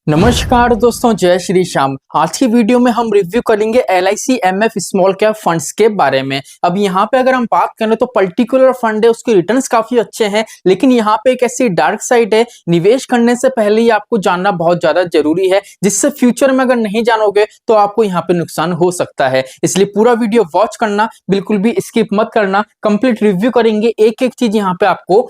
नमस्कार दोस्तों, जय श्री श्याम। आज की वीडियो में हम रिव्यू करेंगे LIC MF small cap funds के बारे में। अब यहाँ पे अगर हम बात करें तो पर्टिकुलर फंड है, उसके रिटर्न्स काफी अच्छे हैं, लेकिन यहाँ पे एक ऐसी डार्क साइड है, निवेश करने से पहले ही आपको जानना बहुत ज्यादा जरूरी है, जिससे फ्यूचर में अगर नहीं जानोगे तो आपको यहाँ पे नुकसान हो सकता है। इसलिए पूरा वीडियो वॉच करना, बिल्कुल भी स्किप मत करना। कंप्लीट रिव्यू करेंगे, एक एक चीज यहाँ पे आपको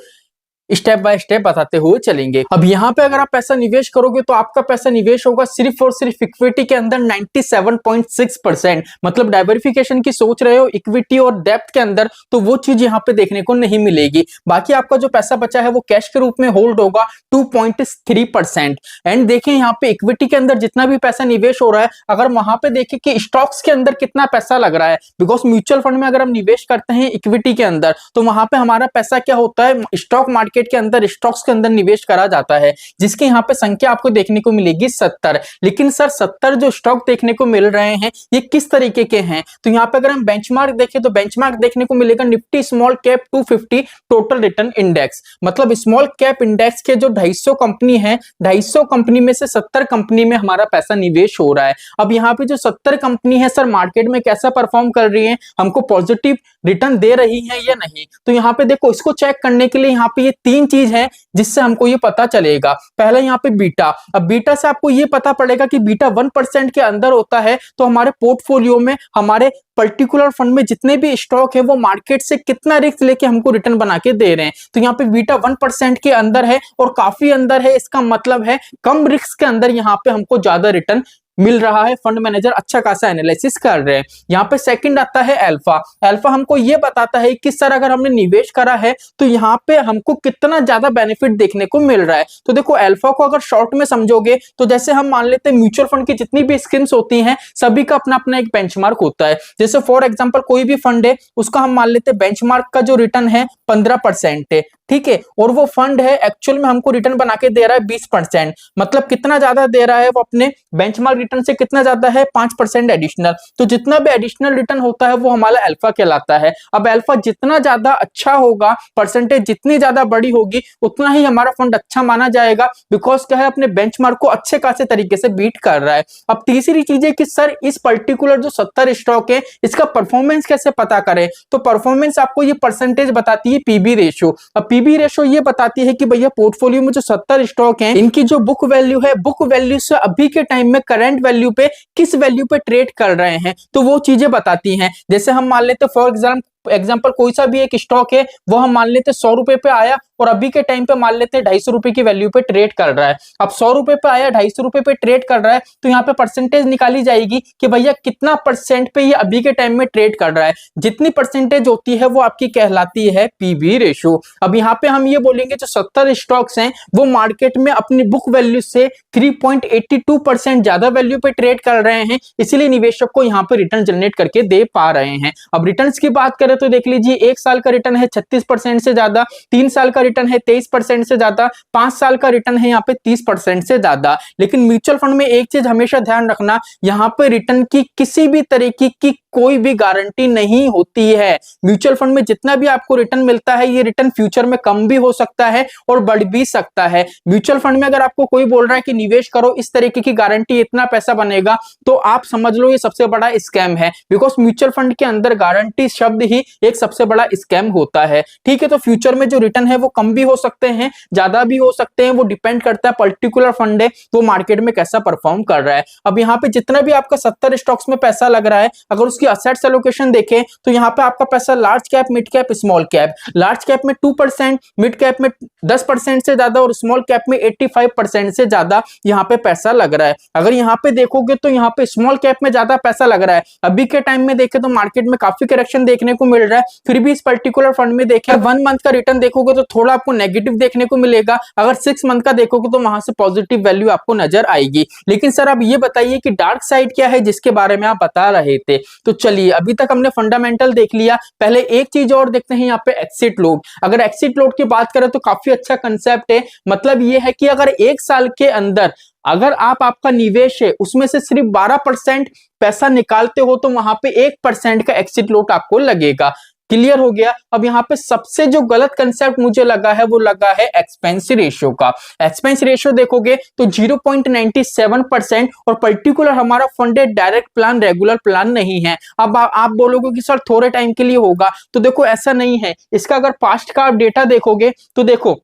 स्टेप बाय स्टेप बताते हुए चलेंगे। अब यहाँ पे अगर आप पैसा निवेश करोगे तो आपका पैसा निवेश होगा सिर्फ और सिर्फ इक्विटी के अंदर 97.6%। मतलब डाइवर्सिफिकेशन की सोच रहे हो इक्विटी और डेप्थ के अंदर, तो वो चीज यहाँ पे देखने को नहीं मिलेगी। बाकी आपका जो पैसा बचा है वो कैश के रूप में होल्ड होगा 2.3%। एंड देखिए यहाँ पे इक्विटी के अंदर जितना भी पैसा निवेश हो रहा है, अगर वहां पे देखें कि स्टॉक्स के अंदर कितना पैसा लग रहा है, बिकॉज म्यूचुअल फंड में अगर हम निवेश करते हैं इक्विटी के अंदर तो वहां पे हमारा पैसा क्या होता है, स्टॉक मार्केट के अंदर स्टॉक्स के अंदर निवेश करा जाता है, जिसकी यहाँ पे संख्या आपको देखने को मिलेगी 70। लेकिन सर 70 जो स्टॉक देखने को मिल रहे हैं ये किस तरीके के हैं, तो यहाँ पे अगर हम बेंचमार्क देखें तो बेंचमार्क देखने को मिलेगा Nifty small cap 250 total return index. मतलब स्मॉल कैप इंडेक्स के जो 250 कंपनी है, 250 कंपनी में से 70 कंपनी में हमारा पैसा निवेश हो रहा है। अब यहाँ पे जो 70 कंपनी है सर मार्केट में कैसा परफॉर्म कर रही है, हमको पॉजिटिव रिटर्न दे रही है या नहीं, तो यहाँ पे देखो इसको चेक करने के लिए यहाँ पे ये तीन चीज है जिससे हमको ये पता चलेगा। पहला यहाँ पे बीटा। अब बीटा से आपको ये पता पड़ेगा कि बीटा 1% के अंदर होता है तो हमारे पोर्टफोलियो में, हमारे पर्टिकुलर फंड में जितने भी स्टॉक है वो मार्केट से कितना रिस्क लेके हमको रिटर्न बना के दे रहे हैं। तो यहाँ पे बीटा 1% के अंदर है और काफी अंदर है, इसका मतलब है कम रिस्क के अंदर यहाँ पे हमको ज्यादा रिटर्न मिल रहा है। फंड मैनेजर अच्छा खासा एनालिसिस कर रहे हैं। यहाँ पे सेकंड आता है अल्फा। अल्फा हमको ये बताता है कि सर अगर हमने निवेश करा है तो यहाँ पे हमको कितना ज्यादा बेनिफिट देखने को मिल रहा है। तो देखो अल्फा को अगर शॉर्ट में समझोगे तो जैसे हम मान लेते हैं म्यूचुअल फंड की जितनी भी स्कीम्स होती हैं सभी का अपना अपना एक बेंचमार्क होता है। जैसे फॉर एग्जांपल कोई भी फंड है उसका हम मान लेते हैं बेंचमार्क का जो रिटर्न है 15% है, ठीक है, और वो फंड है एक्चुअल में हमको रिटर्न बना के दे रहा है 20%। मतलब कितना ज्यादा दे रहा है वो अपने बेंचमार्क रिटर्न से, कितना ज्यादा है 5% एडिशनल। तो जितना भी एडिशनल रिटर्न होता है वो हमारा अल्फा कहलाता है। अब अल्फा जितना ज्यादा अच्छा होगा, परसेंटेज जितनी ज्यादा बड़ी होगी, उतना ही हमारा फंड अच्छा माना जाएगा, बिकॉज क्या है अपने बेंचमार्क को अच्छे खासे तरीके से बीट कर रहा है। अब तीसरी चीज है कि सर इस पर्टिकुलर जो 70 स्टॉक है इसका परफॉर्मेंस कैसे पता करें, तो परफॉर्मेंस आपको ये परसेंटेज बताती है पीबी रेशियो। अब पीबी रेशियो ये बताती है कि भैया पोर्टफोलियो में जो 70 स्टॉक हैं इनकी जो बुक वैल्यू है, बुक वैल्यू से अभी के टाइम में करंट वैल्यू पे किस वैल्यू पे ट्रेड कर रहे हैं, तो वो चीजें बताती हैं। जैसे हम मान लेते फॉर एग्जाम्पल कोई सा भी एक स्टॉक है वो हम मान लेते 100 रुपए पे आया और अभी के टाइम पे मान लेते 250 रुपए की वैल्यू पे ट्रेड कर रहा है। अब 100 रुपए पे आया, 250 रुपए पे ट्रेड कर रहा है, तो यहाँ पे परसेंटेज निकाली जाएगी कि भैया कितना परसेंट पे ये अभी के टाइम में ट्रेड कर रहा है। जितनी परसेंटेज होती है वो आपकी कहलाती है पीबी रेशियो। अब यहाँ पे हम ये बोलेंगे जो 70 स्टॉक्स हैं वो मार्केट में अपनी बुक वैल्यू से 3.82% ज्यादा वैल्यू पे ट्रेड कर रहे हैं, इसीलिए निवेशक को यहाँ पे रिटर्न जनरेट करके दे पा रहे हैं। अब रिटर्न की बात करें तो देख लीजिए 1 साल का रिटर्न है 36% से ज्यादा, 3 साल का रिटर्न है 23% से ज्यादा, 5 साल का रिटर्न है यहाँ पे 30% से ज्यादा। लेकिन म्यूचुअल फंड में एक चीज हमेशा ध्यान रखना, यहाँ पे रिटर्न की किसी भी तरीके की कोई भी गारंटी नहीं होती है। म्यूचुअल फंड में जितना भी आपको रिटर्न मिलता है ये रिटर्न फ्यूचर में कम भी हो सकता है और बढ़ भी सकता है। म्यूचुअल फंड में अगर आपको कोई बोल रहा है कि निवेश करो इस तरीके की गारंटी इतना पैसा बनेगा, तो आप समझ लो ये सबसे बड़ा स्कैम है, बिकॉज म्यूचुअल फंड के अंदर गारंटी शब्द ही एक सबसे बड़ा स्कैम होता है। ठीक है, तो फ्यूचर में जो रिटर्न है वो कम भी हो सकते हैं, ज्यादा भी हो सकते हैं, वो डिपेंड करता है पर्टिकुलर फंड है वो मार्केट में कैसा परफॉर्म कर रहा है। अब यहाँ पे जितना भी आपका 70 स्टॉक्स में पैसा लग रहा है, अगर उसकी असेट्स एलोकेशन देखें तो यहाँ पे आपका पैसा large cap, mid cap, small cap, large cap में 2%, मिड कैप में 10% से ज्यादा और स्मॉल कैप में 85% से ज्यादा यहाँ पे पैसा लग रहा है। अगर यहाँ पे देखोगे तो यहाँ पे स्मॉल कैप में ज्यादा पैसा लग रहा है। अभी के टाइम में देखें तो मार्केट में काफी करेक्शन देखने को मिल रहा है, फिर भी इस पर्टिकुलर फंड में देखें 1 मंथ का रिटर्न देखोगे तो थोड़ा आपको नेगेटिव देखने को मिलेगा, अगर 6 मंथ का देखोगे तो वहां से पॉजिटिव वैल्यू आपको नजर आएगी। लेकिन सर आप ये बताइए कि डार्क साइड क्या है जिसके बारे में आप बता रहे थे। तो चलिए अभी तक हमने फंडामेंटल देख लिया, पहले एक चीज और देखते हैं यहाँ पे एक्सिट लोड। अगर एक्सिट लोड की बात करें तो काफी अच्छा कंसेप्ट है। मतलब ये है कि अगर 1 साल के अंदर अगर आपका निवेश है उसमें से सिर्फ 12% पैसा निकालते हो तो वहां पे 1% का एक्सिट लोड आपको लगेगा। क्लियर हो गया। अब यहाँ पे सबसे जो गलत कंसेप्ट मुझे लगा है वो लगा है एक्सपेंस रेशियो का। एक्सपेंस रेशियो देखोगे तो 0.97% और पर्टिकुलर हमारा फंड है डायरेक्ट प्लान, रेगुलर प्लान नहीं है। अब आप बोलोगे कि सर थोड़े टाइम के लिए होगा, तो देखो ऐसा नहीं है। इसका अगर पास्ट का आप डेटा देखोगे तो देखो,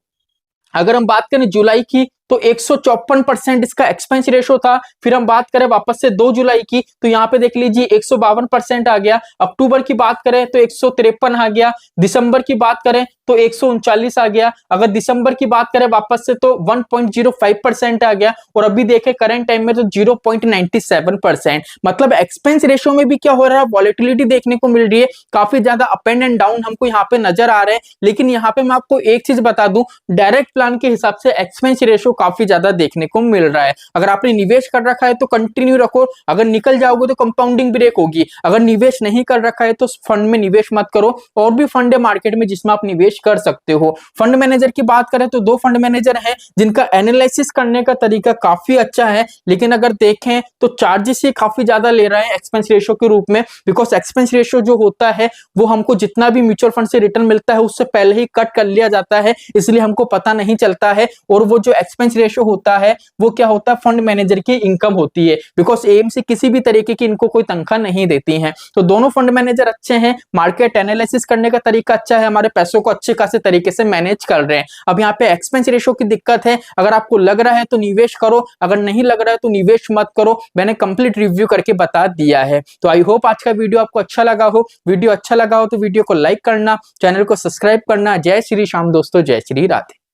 अगर हम बात करें जुलाई की तो 154% इसका एक्सपेंस रेशो था। फिर हम बात करें वापस से 2 जुलाई की तो यहाँ पे देख लीजिए 152% आ गया। अक्टूबर की बात करें तो 153 आ गया। दिसंबर की बात करें तो 139 आ गया। अगर दिसंबर की बात करें वापस से तो 1.05% आ गया। और अभी देखें करंट टाइम में तो 0.97%। मतलब एक्सपेंस रेशो में भी क्या हो रहा है, वॉलेटिलिटी देखने को मिल रही है, काफी ज्यादा अप एंड डाउन हमको यहाँ पे नजर आ रहे हैं। लेकिन यहाँ पे मैं आपको एक चीज बता दूं, डायरेक्ट प्लान के हिसाब से एक्सपेंस रेशो काफी ज्यादा देखने को मिल रहा है। अगर आपने निवेश कर रखा है तो कंटिन्यू रखो, अगर निकल जाओगे तो कंपाउंडिंग ब्रेक होगी। अगर निवेश नहीं कर रखा है तो फंड में निवेश मत करो। और भी फंड है मार्केट में जिसमें आप निवेश कर सकते हो। फंड मैनेजर की बात करें तो 2 फंड मैनेजर हैं जिनका एनालिसिस करने का तरीका काफी अच्छा है, लेकिन अगर देखें तो चार्जेस ये काफी ज्यादा ले रहा है एक्सपेंस रेशो के रूप में। बिकॉज एक्सपेंस रेशो जो होता है वो हमको जितना भी म्यूचुअल फंड से रिटर्न मिलता है उससे पहले ही कट कर लिया जाता है, इसलिए हमको पता नहीं चलता है। और वो जो एक्सपेंस रेशो होता है वो क्या होता है, फंड मैनेजर की इनकम होती है। बिकॉज एएमसी किसी भी तरीके की इनको कोई तनख्वाह नहीं देती है। तो दोनों फंड मैनेजर अच्छे हैं, मार्केट एनालिसिस करने का तरीका अच्छा है, हमारे पैसों को अच्छे खासे तरीके से मैनेज कर रहे हैं। अब यहाँ पे एक्सपेंस रेशो की दिक्कत है, अगर आपको लग रहा है तो निवेश करो, अगर नहीं लग रहा है तो निवेश मत करो। मैंने कंप्लीट रिव्यू करके बता दिया है। तो आई होप आज का वीडियो आपको अच्छा लगा हो। वीडियो अच्छा लगा हो तो वीडियो को लाइक करना, चैनल को सब्सक्राइब करना। जय श्री श्याम दोस्तों, जय श्री राधे।